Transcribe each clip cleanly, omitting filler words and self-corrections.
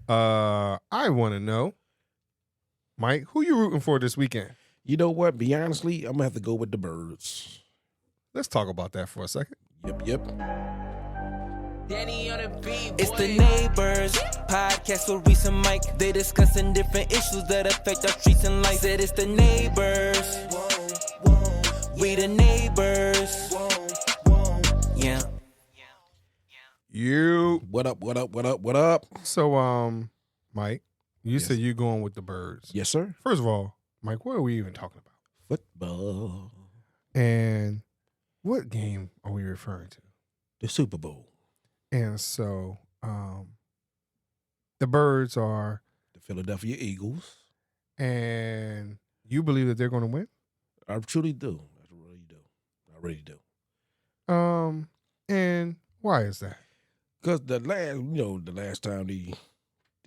I want to know, Mike, who you rooting for this weekend? You know what? Be honestly, I'm gonna have to go with the Birds. Let's talk about that for a second. Yep. Danny on the beat, it's the Naybors podcast with Reese and Mike. They discussing different issues that affect our streets and life. Said it's the Naybors. We the Naybors. Yeah. You. What up? So, Mike, you said you're going with the Birds. Yes, sir. First of all, Mike, what are we even talking about? Football. And what game are we referring to? The Super Bowl. And so, the Birds are The Philadelphia Eagles. And you believe that they're going to win? I truly do. I really do. And why is that? Because the last time the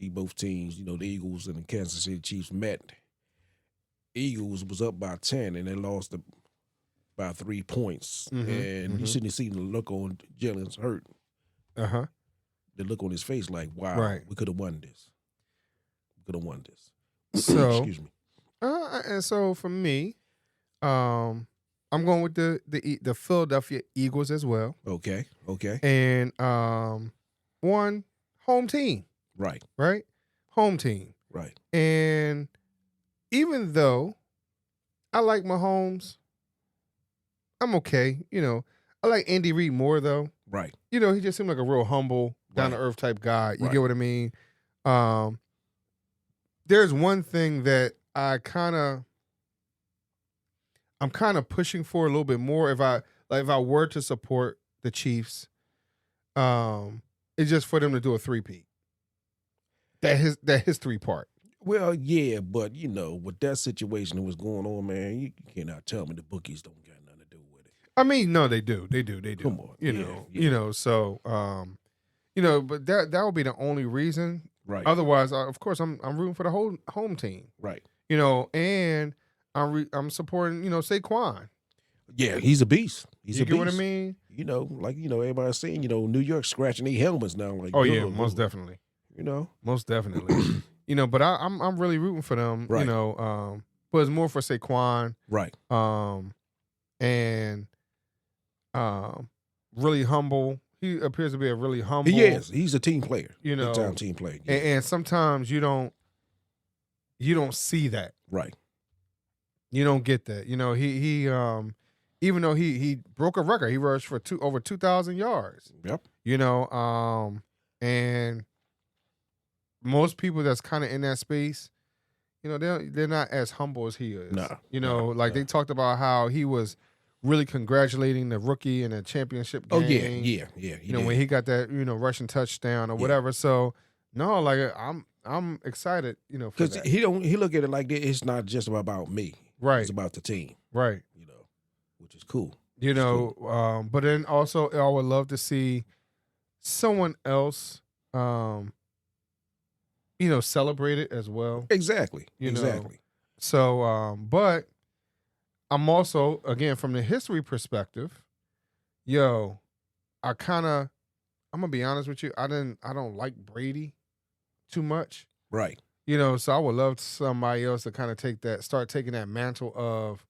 both teams, the Eagles and the Kansas City Chiefs met, Eagles was up by 10 and they lost by 3 points. And you shouldn't have seen the look on Jalen's hurt. The look on his face like, wow, we could have won this. So, excuse me. And so for me, I'm going with the Philadelphia Eagles as well. Okay. And one home team. Right. Home team. Right. And even though I like Mahomes, I'm okay. I like Andy Reid more though. Right. He just seemed like a real humble, down to earth type guy. You get what I mean? There's one thing that I'm kind of pushing for a little bit more. If I were to support the Chiefs, it's just for them to do a three-peat. That history part. Well, yeah, but with that situation that was going on, man, you cannot tell me the bookies don't got nothing to do with it. I mean, no, they do. They do. Come on. So, but that would be the only reason. Right. Otherwise, of course, I'm rooting for the whole home team. Right. And I'm supporting, Saquon. Yeah, he's a beast. He's a beast. You get what I mean? Everybody's saying, New York scratching their helmets now. Like, oh yeah, most definitely. Most definitely. But I'm really rooting for them. Right. But it's more for Saquon. Right. And really humble. He appears to be a really humble. He is. He's a team player. Big time team player. Yeah. And sometimes you don't see that. Right. You don't get that. He even though he broke a record, he rushed for over 2,000 yards. Yep. And most people that's kind of in that space, they're not as humble as he is. They talked about how he was really congratulating the rookie in a championship game. Oh yeah. When he got that, rushing touchdown or whatever. So no, I'm excited, because he look at it like this. It's not just about me. Right. It's about the team. Right. Which is cool. But then also I would love to see someone else, celebrate it as well. Exactly. Exactly. So, but I'm also, again, from the history perspective, I'm gonna be honest with you. I don't like Brady too much. Right. So I would love somebody else to kind of start taking that mantle of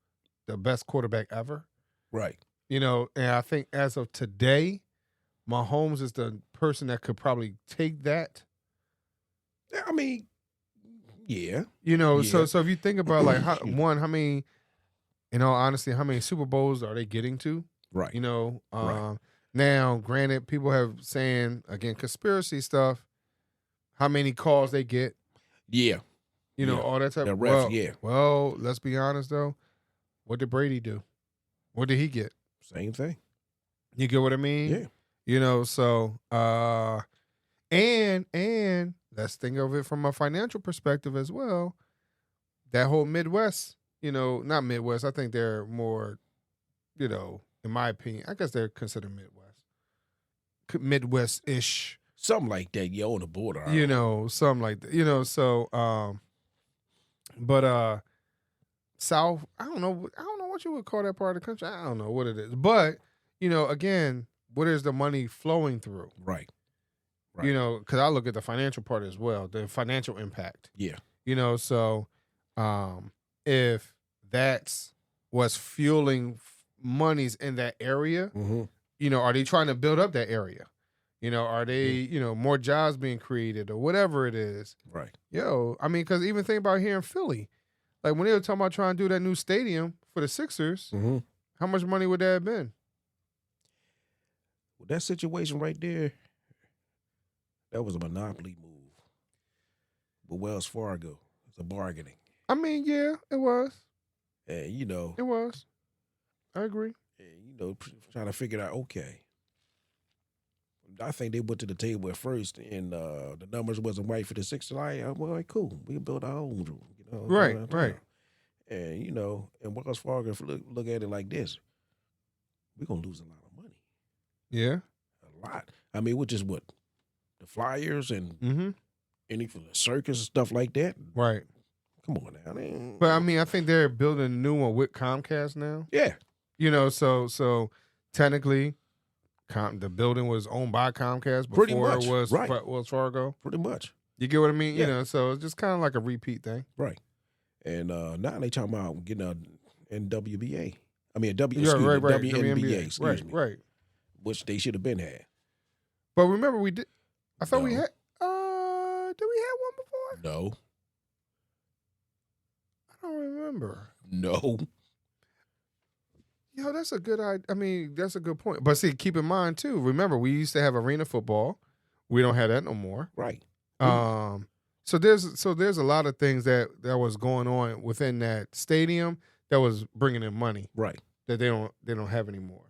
the best quarterback ever. Right. And I think as of today, Mahomes is the person that could probably take that. I mean, yeah. So if you think about how many, in all honesty, how many Super Bowls are they getting to? Right. Right. Now, granted, people have saying, again, conspiracy stuff, how many calls they get. Yeah. All that type the of ref, Well, let's be honest, though. What did Brady do? What did he get? Same thing. You get what I mean? Yeah. So, and let's think of it from a financial perspective as well. That whole Midwest, not Midwest. I think they're more, in my opinion, I guess they're considered Midwest-ish. Something like that. Yeah, on the border. Something like that. So, but South, I don't know what you would call that part of the country. I don't know what it is. But, again, what is the money flowing through? Right. Right. You know, because I look at the financial part as well, the financial impact. Yeah. You know, so if that's what's fueling monies in that area, you know, are they trying to build up that area? You know, are they, you know, more jobs being created or whatever it is? Right. Yo, I mean, because even think about here in Philly, like when they were talking about trying to do that new stadium for the Sixers, how much money would that have been? Well, that situation right there, that was a monopoly move. But Wells Fargo, it's a bargaining. I mean, yeah, it was. And, you know. It was. I agree. And, you know, trying to figure out, okay. I think they went to the table at first, and the numbers wasn't right for the Sixers. Well, cool. We can build our own room. You know, right. And, you know, and Wells Fargo, look at it like this. We're going to lose a lot of money. Yeah. A lot. I mean, which is what? The Flyers and any for the circus and stuff like that. Right. Come on now. But, I mean, I think they're building a new one with Comcast now. Yeah. You know, so technically, the building was owned by Comcast before it was Wells Fargo. Pretty much. You get what I mean? Yeah. You know, so it's just kind of like a repeat thing. Right. And now they talking about getting a NWBA. I mean, WNBA, excuse me. Right. Which they should have been had. But remember, we did. I thought we had. Did we have one before? No. I don't remember. No. Yo, that's a good idea. I mean, that's a good point. But see, keep in mind too. Remember, we used to have arena football. We don't have that no more. Right. So there's a lot of things that was going on within that stadium that was bringing in money. Right. That they don't have anymore.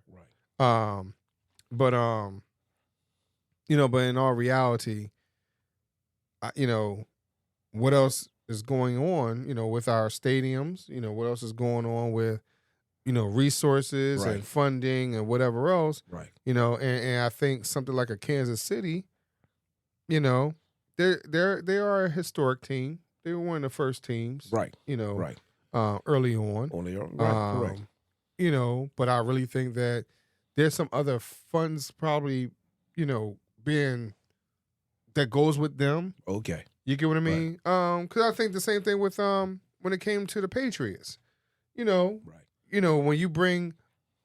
Right. You know, but in all reality, you know, what else is going on, you know, with our stadiums, you know, what else is going on with, you know, resources and funding and whatever else. Right. You know, and I think something like a Kansas City, you know, they are a historic team. They were one of the first teams. Right. You know, right. Early on. Correct. You know, but I really think that there's some other funds probably, you know, that goes with them. Okay. You get what I mean? Right. Because I think the same thing with when it came to the Patriots. You know, you know, when you bring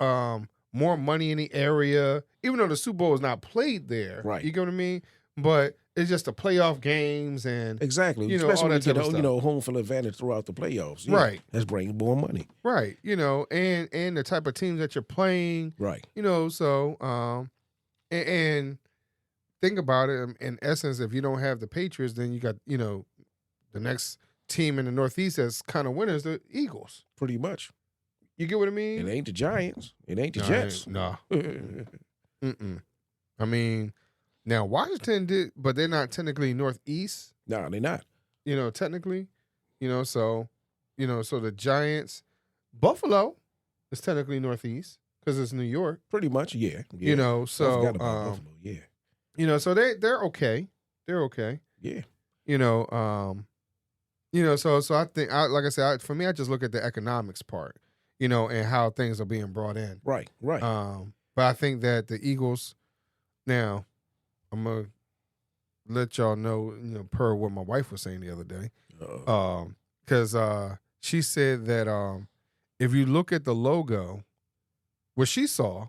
more money in the area, even though the Super Bowl is not played there, right? You get what I mean? But it's just the playoff games and exactly, you know, especially all that when you get, you know, home field advantage throughout the playoffs, right? That's bringing more money, right? You know, and the type of teams that you're playing, right? You know, so and think about it. In essence, if you don't have the Patriots, then you got, you know, the next team in the Northeast that's kind of winners, the Eagles, pretty much. You get what I mean? It ain't the Giants. It ain't the Jets. No. I mean, now Washington did, but they're not technically Northeast. No, they're not. You know, technically, you know, so the Giants, Buffalo is technically Northeast because it's New York. Pretty much, yeah. You know, so I forgot about Buffalo, yeah. You know, so they're okay. They're okay. Yeah. You know, so I think, like I said, for me, I just look at the economics part. You know, and how things are being brought in. Right. But I think that the Eagles, now, I'm going to let y'all know, you know, per what my wife was saying the other day. Because she said that if you look at the logo, what she saw,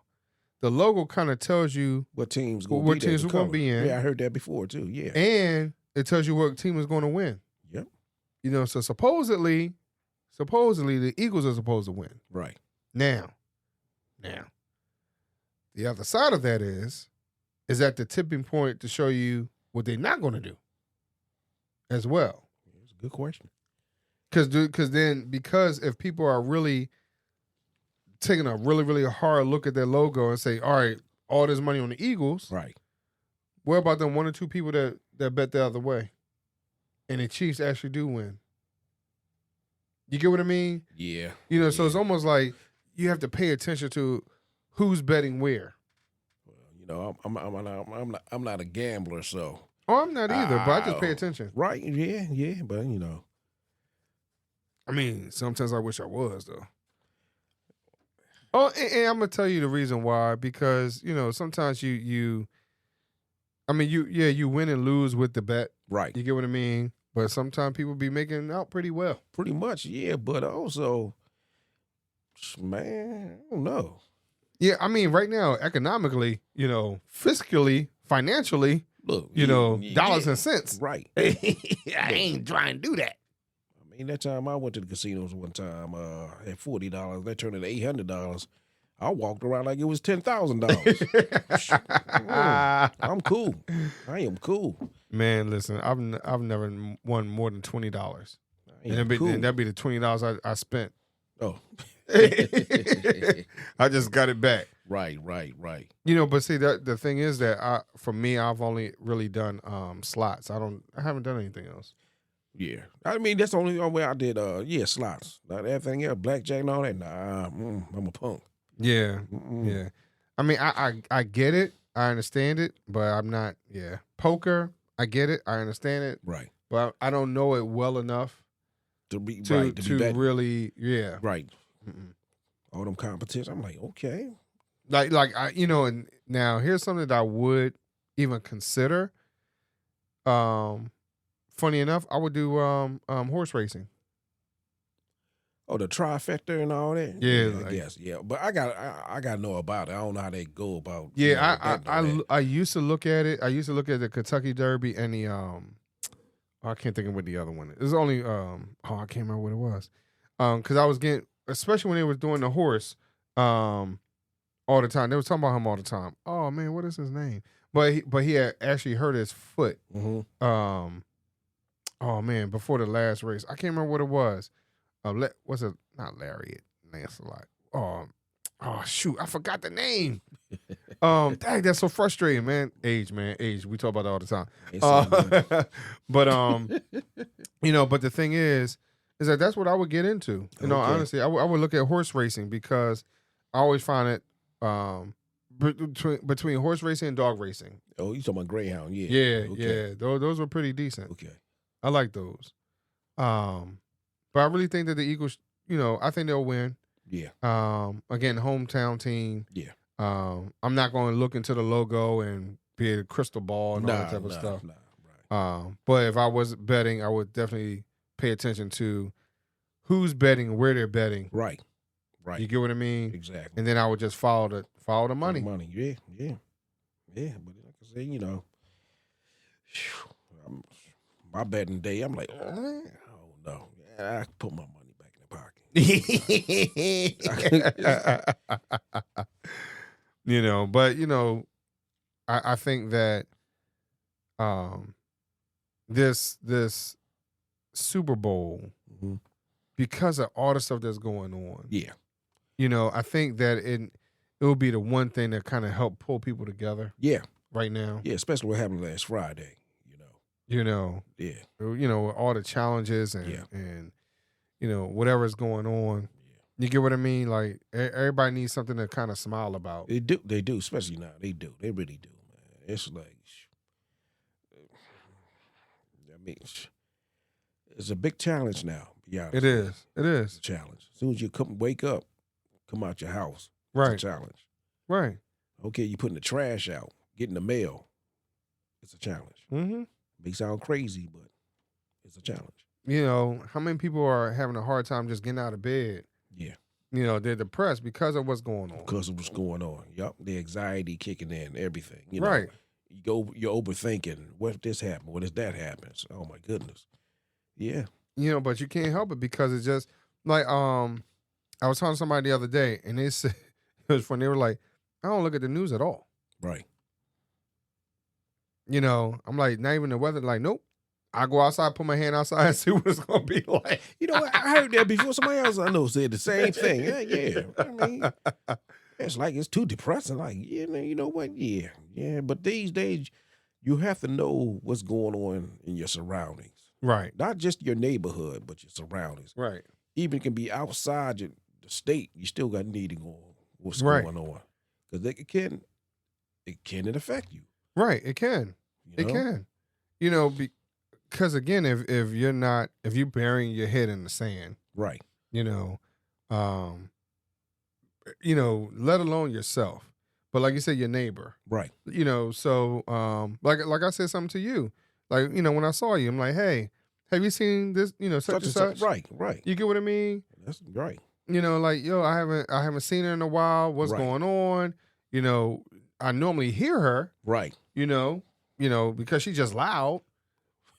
the logo kind of tells you what teams we're going to be in. Yeah, I heard that before, too, yeah. And it tells you what team is going to win. Yep. You know, so supposedly the Eagles are supposed to win. Right. Now, the other side of that is at the tipping point to show you what they're not going to do as well. It's a good question. Because if people are really taking a really, really hard look at their logo and say, all right, all this money on the Eagles. Right. What about them 1 or 2 people that bet the other way? And the Chiefs actually do win. You get what I mean? Yeah. You know, so it's almost like you have to pay attention to who's betting where. Well, you know, I'm not a gambler, so. Oh, I'm not either, but I just pay attention. Right? Yeah, but you know. I mean, sometimes I wish I was though. Oh, and I'm gonna tell you the reason why, because you know sometimes you I mean, you win and lose with the bet. Right. You get what I mean? But sometimes people be making out pretty well. Pretty much, yeah. But also, man, I don't know. Yeah, I mean, right now, economically, fiscally, financially, look, dollars and cents. Right. I ain't trying to do that. I mean, that time I went to the casinos one time, had $40. They turned into $800. I walked around like it was $10,000. I'm cool. I am cool. Man, listen, I've never won more than $20, and that'd be the $20 I spent. Oh, I just got it back. Right. But see, the thing is that for me, I've only really done slots. I haven't done anything else. Yeah, I mean that's the only way I did. Slots. Not everything else, blackjack and all that. Nah, I'm a punk. Yeah, yeah. I mean, I get it. I understand it, but I'm not. Yeah, poker. I get it. I understand it. Right. But I don't know it well enough to be really. Yeah. Right. All them competitions. I'm like, okay. Like and now here's something that I would even consider. Funny enough, I would do horse racing. Oh, the trifecta and all that. Yeah, I guess. Yeah, but I got to know about it. I don't know how they go about. Yeah, I used to look at it. I used to look at the Kentucky Derby and the I can't think of what the other one is. It was only I can't remember what it was. Because I was getting, especially when they was doing the horse, all the time. They was talking about him all the time. Oh man, what is his name? But he had actually hurt his foot. Mm-hmm. Oh man, before the last race, I can't remember what it was. Was it not Lariat? Lancelot. Oh shoot, I forgot the name. Dang, that's so frustrating, man. Age. We talk about that all the time. But but the thing is that that's what I would get into. Honestly, I would look at horse racing because I always find it between horse racing and dog racing. Oh, you talking about greyhound? Yeah. Yeah, okay. Yeah. Those were pretty decent. Okay. I like those. But I really think that the Eagles, I think they'll win. Yeah. Again, hometown team. Yeah. I'm not going to look into the logo and be a crystal ball and all that type of stuff. Right. But if I was betting, I would definitely pay attention to who's betting, where they're betting. Right. You get what I mean? Exactly. And then I would just follow the money. Yeah. But like I say, my betting day, I'm like, oh no, I put my money back in the pocket. But I think that this Super Bowl, because of all the stuff that's going on, yeah, I think that it will be the one thing that kind of help pull people together. Yeah, right now. Yeah, especially what happened last Friday. Yeah, all the challenges and whatever's going on. You get what I mean? Like everybody needs something to kind of smile about. They do, especially now. They do. They really do, man. It's like, it's a big challenge now. Yeah, it is. It is a challenge. As soon as you wake up, come out your house. Right. It's a challenge. Right. Okay, you putting the trash out, getting the mail. It's a challenge. Mm-hmm. May sound crazy, but it's a challenge. How many people are having a hard time just getting out of bed? Yeah. They're depressed because of what's going on. Because of what's going on. Yup. The anxiety kicking in, everything. Right. You're overthinking. What if this happened? What if that happens? Oh my goodness. Yeah. But you can't help it because it's just like I was talking to somebody the other day and they said it was funny. They were like, I don't look at the news at all. Right. I'm like, not even the weather. Like, nope. I go outside, put my hand outside, and see what it's gonna be like. I heard that before. Somebody else I know said the same thing. Yeah. I mean, it's like it's too depressing. Like, you know what? Yeah. But these days, you have to know what's going on in your surroundings. Right. Not just your neighborhood, but your surroundings. Right. Even can be outside the state. You still got need to know what's going on because it can affect you. Right. It can. It can. Because again, if you're burying your head in the sand, right? Let alone yourself, but like you said, your neighbor. Right. You know, so like I said something to you. Like, you know, when I saw you, I'm like, hey, have you seen this, you know, such and such? Right. You get what I mean? That's right. You know, like, yo, I haven't seen her in a while. What's going on? You know, I normally hear her. Right. You know, because she's just loud.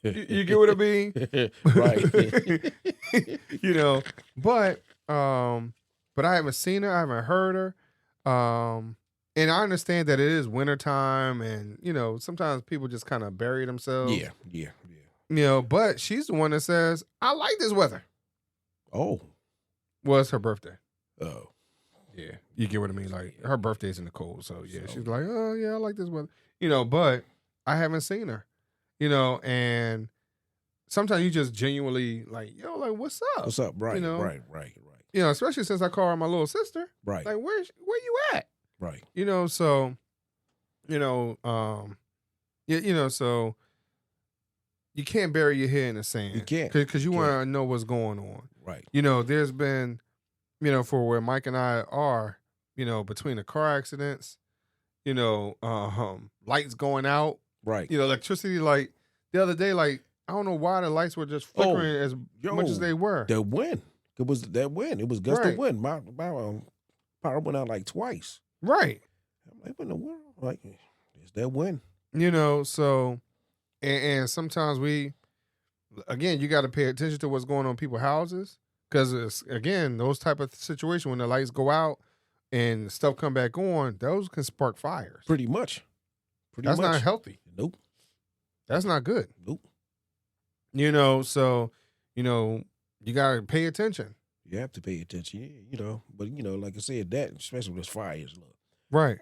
You get what I mean? Right. You know, but I haven't seen her. I haven't heard her. And I understand that it is wintertime and, you know, sometimes people just kind of bury themselves. Yeah. You know, but she's the one that says, I like this weather. Oh. Well, it's her birthday. Oh. Yeah. You get what I mean? Like, her birthday's in the cold. So, yeah, she's like, oh, yeah, I like this weather. You know, but I haven't seen her. You know, and sometimes you just genuinely like, yo, like, what's up? What's up? Right, you know? right. You know, especially since I call her my little sister. Right. Like, where you at? Right. You know, so, you know, so you can't bury your head in the sand. You can't. Because you want to know what's going on. Right. You know, there's been, you know, for where Mike and I are, you know, between the car accidents, you know, lights going out. Right. You know, electricity, like, the other day, like, I don't know why the lights were just flickering as much as they were. The wind. It was that wind. It was gust of wind. My power went out like twice. Right. I'm like, what in the world? Like, it's that wind. You know, so, and sometimes again, you got to pay attention to what's going on in people's houses. Because, again, those type of situations, when the lights go out and stuff come back on, those can spark fires. Pretty much. That's not healthy. Nope. That's not good. Nope. You know, so, you know, you got to pay attention. You have to pay attention, you know. But, you know, like I said, that, especially with fires, look. Right.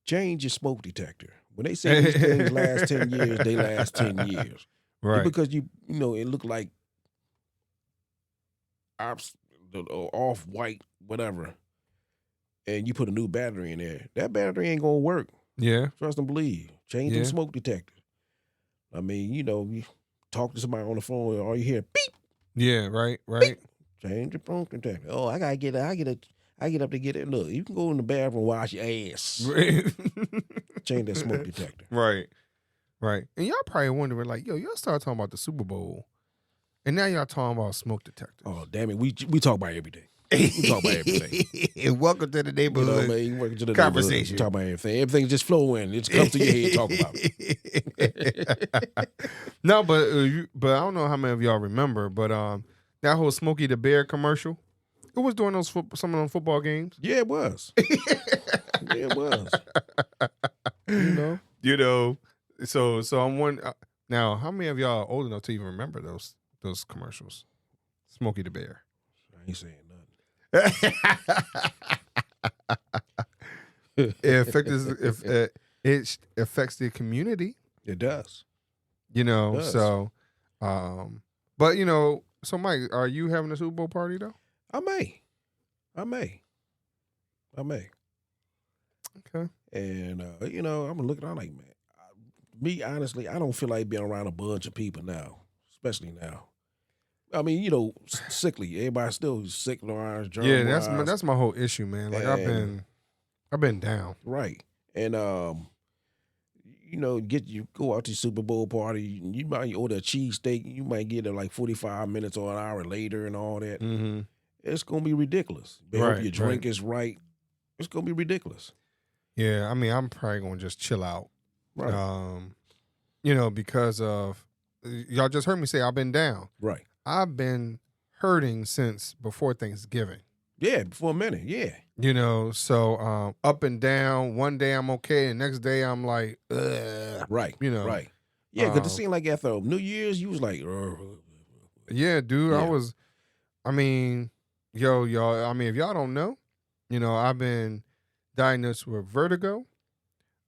Change your smoke detector. When they say these things last 10 years, they last 10 years. Right. Because, you know, it looked like off-white, whatever, and you put a new battery in there. That battery ain't going to work. Yeah. Trust and believe. Change them smoke detectors. I mean, you know, you talk to somebody on the phone, all you hear, beep. Yeah, right. Beep. Change the smoke detector. Oh, I gotta get it. I get up to get it. Look, you can go in the bathroom, wash your ass. Change that smoke detector. Right. And y'all probably wondering, like, yo, y'all started talking about the Super Bowl, and now y'all talking about smoke detectors. Oh, damn it. We talk about it every day. We talk about everything. Welcome to the neighborhood. You know, man, welcome to the conversation. Talk about everything. Everything just flow in. It comes to your head. Talk about it. No, but I don't know how many of y'all remember, but that whole Smokey the Bear commercial, it was during some of them football games. Yeah, it was. Yeah, it was. You know. So I'm wondering now, how many of y'all are old enough to even remember those commercials? Smokey the Bear. I ain't saying nothing. It affects the community. It does. You know, so but you know, so Mike, are you having a Super Bowl party though? I may. Okay. And you know, I'm looking out like, man, me honestly, I don't feel like being around a bunch of people now, especially now. I mean, you know, sickly. Everybody's still sick. Yeah, that's my whole issue, man. Like, I've been down. Right. And you know, you go out to the Super Bowl party, you might order a cheesesteak, you might get it like 45 minutes or an hour later and all that. Mm-hmm. It's gonna be ridiculous. But right, if your drink is right, it's gonna be ridiculous. Yeah, I mean, I'm probably gonna just chill out. Right. You know, because of y'all just heard me say I've been down. Right. I've been hurting since before Thanksgiving. Yeah, for a minute, yeah. You know, so up and down. One day I'm okay, and next day I'm like, ugh. Right. You know. Right. Yeah, because it seemed like after New Year's, you was like, yeah, dude. Yeah. I mean, y'all, I mean, if y'all don't know, you know, I've been diagnosed with vertigo.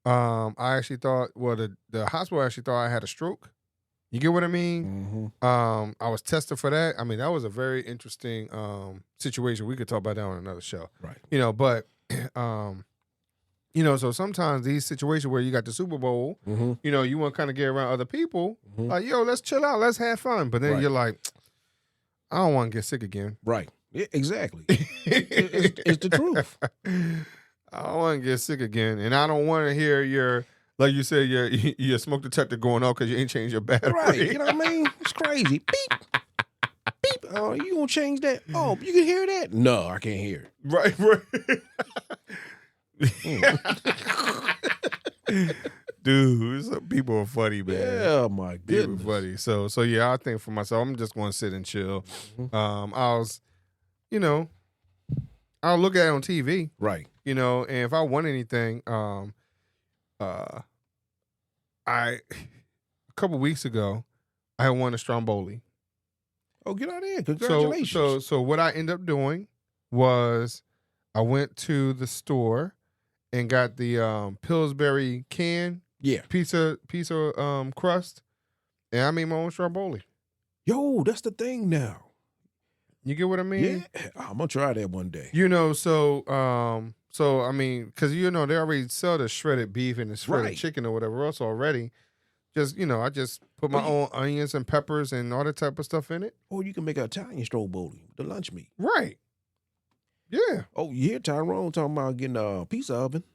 I actually thought, the hospital actually thought I had a stroke. You get what I mean? Mm-hmm. I was tested for that. I mean, that was a very interesting situation. We could talk about that on another show. Right. You know, but you know, so sometimes these situations where you got the Super Bowl, mm-hmm. you know, you want to kind of get around other people, mm-hmm. like, yo, let's chill out, let's have fun. But then you're like, I don't want to get sick again. Right. Yeah, exactly. It's the truth. I don't want to get sick again, and I don't want to hear your, like you said, your smoke detector going off because you ain't changed your battery. Right, you know what I mean? It's crazy. Beep, beep. Oh, you gonna change that? Oh, you can hear that? No, I can't hear it. Right. Dude, some people are funny, man. Yeah, my goodness. People are funny. So yeah, I think for myself, I'm just going to sit and chill. Mm-hmm. I'll look at it on TV. Right. And if I want anything, a couple weeks ago, I won a Stromboli. Oh, get out of here. Congratulations. So what I ended up doing was I went to the store and got the Pillsbury can pizza crust, and I made my own Stromboli. Yo, that's the thing now. You get what I mean? Yeah, I'm gonna try that one day. So I mean, because they already sell the shredded beef and the shredded chicken or whatever else already. Just I just put my own onions and peppers and all that type of stuff in it. Or you can make an Italian Stromboli, the lunch meat. Right. Yeah. Oh, you hear Tyrone talking about getting a pizza oven?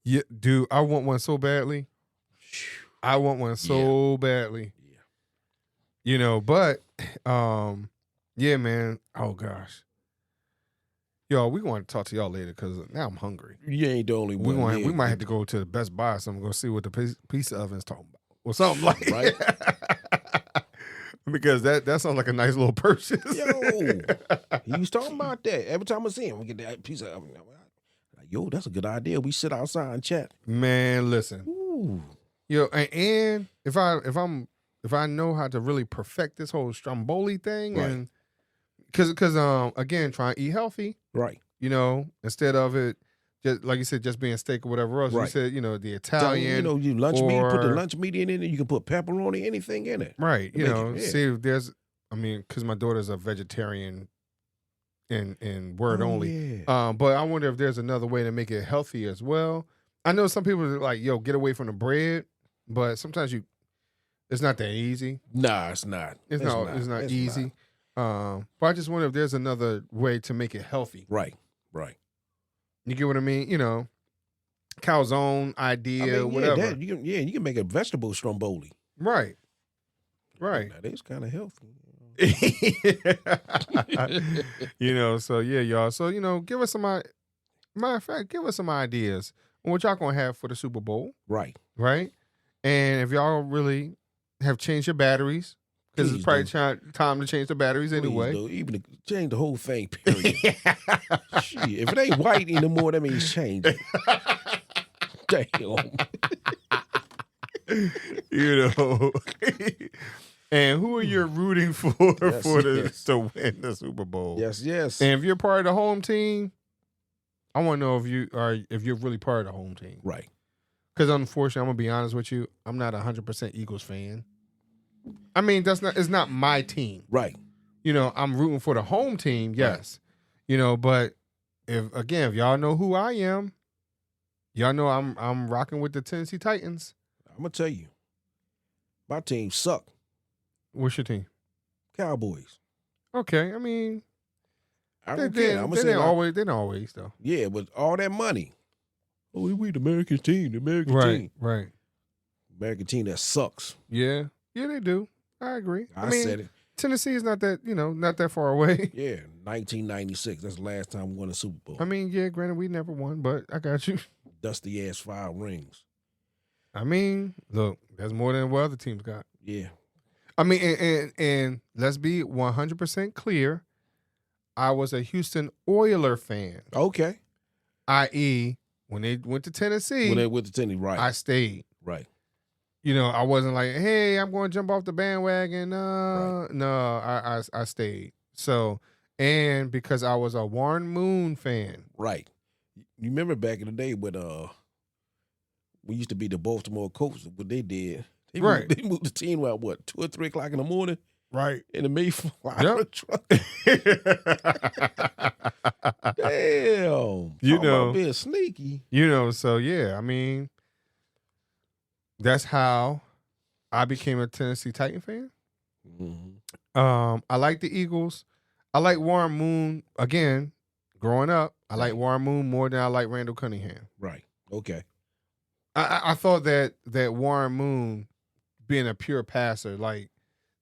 Yeah, dude, I want one so badly. I want one so badly. Yeah. But yeah, man. Oh gosh. Yo, we want to talk to y'all later because now I'm hungry. You ain't the only one. We might have to go to the Best Buy or something, go see what the pizza oven's talking about. Or something like right. Because that sounds like a nice little purchase. Yo, he was talking about that. Every time I see him, we get that pizza oven. Like, yo, that's a good idea. We sit outside and chat. Man, listen. Ooh. Yo, and if I know how to really perfect this whole Stromboli thing, and because again, trying to eat healthy, right? Instead of it, just like you said, just being steak or whatever else. Right. You said, the Italian, you lunch meat, put the lunch meat in it, and you can put pepperoni, anything in it. Right. See if there's, because my daughter's a vegetarian in word only. Yeah. But I wonder if there's another way to make it healthy as well. I know some people are like, yo, get away from the bread, but sometimes it's not that easy. Nah, it's not. It's not easy. But I just wonder if there's another way to make it healthy. Right. You get what I mean? Calzone idea, whatever. You can make a vegetable Stromboli. Right. That is kind of healthy. So yeah, y'all. So, give us matter of fact, give us some ideas on what y'all gonna have for the Super Bowl. Right. And if y'all really have changed your batteries, because it's probably time to change the batteries anyway. Even to change the whole thing, period. Shit, if it ain't white anymore, that means change it. Damn. And who are you rooting for to win the Super Bowl? Yes. And if you're part of the home team, I want to know if you're really part of the home team. Right. Because unfortunately, I'm gonna be honest with you, I'm not 100% Eagles fan. I mean, it's not my team. Right. I'm rooting for the home team, yes. Right. But if y'all know who I am, y'all know I'm rocking with the Tennessee Titans. I'm gonna tell you, my team suck. What's your team? Cowboys. Okay, I mean, I don't care. They didn't always though. Yeah, but all that money. Oh, we the American team, team. Right. American team that sucks. Yeah, they do. I agree. I mean, said it. Tennessee is not that, not that far away. Yeah, 1996. That's the last time we won a Super Bowl. I mean, yeah, granted, we never won, but I got you. Dusty ass 5 rings. I mean, look, that's more than what other teams got. Yeah. I mean, and let's be 100% clear. I was a Houston Oiler fan. Okay. I.e., when they went to Tennessee. Right. I stayed. Right. I wasn't like, hey, I'm going to jump off the bandwagon. Right. No, I stayed. So, and because I was a Warren Moon fan. Right. You remember back in the day when we used to be the Baltimore Colts, what they did. They moved the team out, 2 or 3 o'clock in the morning? Right. In the Mayflower truck. Damn. About being sneaky. So yeah, I mean, that's how I became a Tennessee Titan fan. Mm-hmm. I like the Eagles. I like Warren Moon. Again, growing up, I like Warren Moon more than I like Randall Cunningham. Right. Okay. I thought that Warren Moon, being a pure passer, like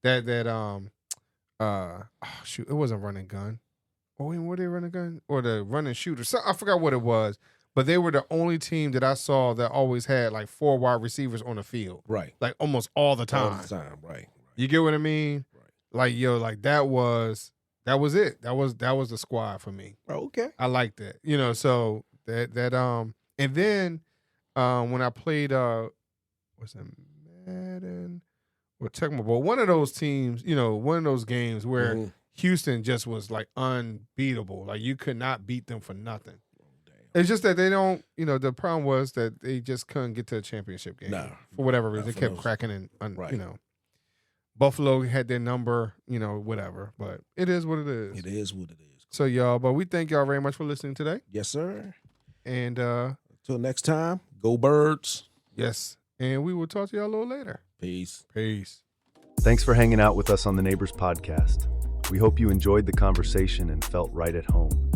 that it wasn't run and gun. Were they run and gun or the run and shoot or something? I forgot what it was. But they were the only team that I saw that always had like 4 wide receivers on the field. Right. Like almost all the time. All the time, right. You get what I mean? Right. Like, like that was it. That was the squad for me. Oh, okay. I liked that. So that and then when I played was it Madden or Tecmo Bowl, one of those teams, one of those games where Houston just was like unbeatable. Like you could not beat them for nothing. It's just that they don't, the problem was that they just couldn't get to a championship game. For whatever reason. They kept cracking and, Buffalo had their number, whatever. But it is what it is. It is what it is. So, y'all, but we thank y'all very much for listening today. Yes, sir. And until next time, go Birds. Yes. And we will talk to y'all a little later. Peace. Thanks for hanging out with us on the Naybors podcast. We hope you enjoyed the conversation and felt right at home.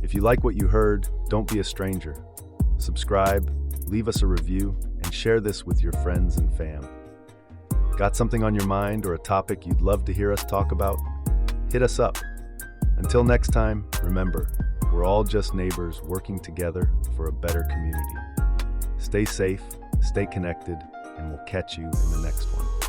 If you like what you heard, don't be a stranger. Subscribe, leave us a review, and share this with your friends and fam. Got something on your mind or a topic you'd love to hear us talk about? Hit us up. Until next time, remember, we're all just neighbors working together for a better community. Stay safe, stay connected, and we'll catch you in the next one.